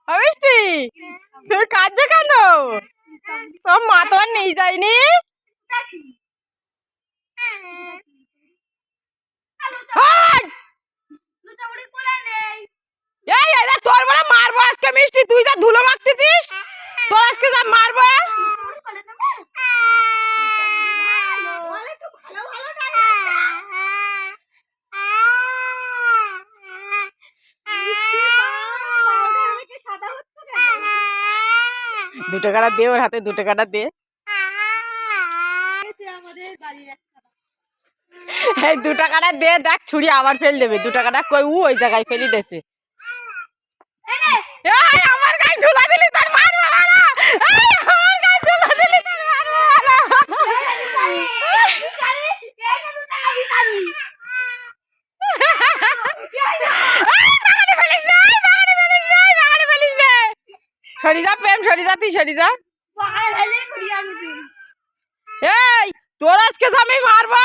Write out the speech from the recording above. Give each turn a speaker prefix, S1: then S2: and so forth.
S1: মিষ্টি তুমি কাঁদছো কেন? তোর মা তোমার নিয়ে যায়নি? তোর বলে মারবো আজকে মিষ্টি, তুই যা ধুলো মাখতেছিস তোর আজকে যা মারবো। দুটো কাটা দে, ওর হাতে দুটো কাটা দে। এই দুটো কাটা দে, দেখ ছুরি আবার ফেল দেবে। দুটো কাটা কই ওই জায়গায় ফেলি দেছে। আমার গায়ে ধুলা দিলি তার মারবো না। আমার গায়ে ধুলা দিলি তার মারবো না। সরিজা প্রেম, সরিজা, তুই সরিজা। এই তোর আজকে আমি মারবো।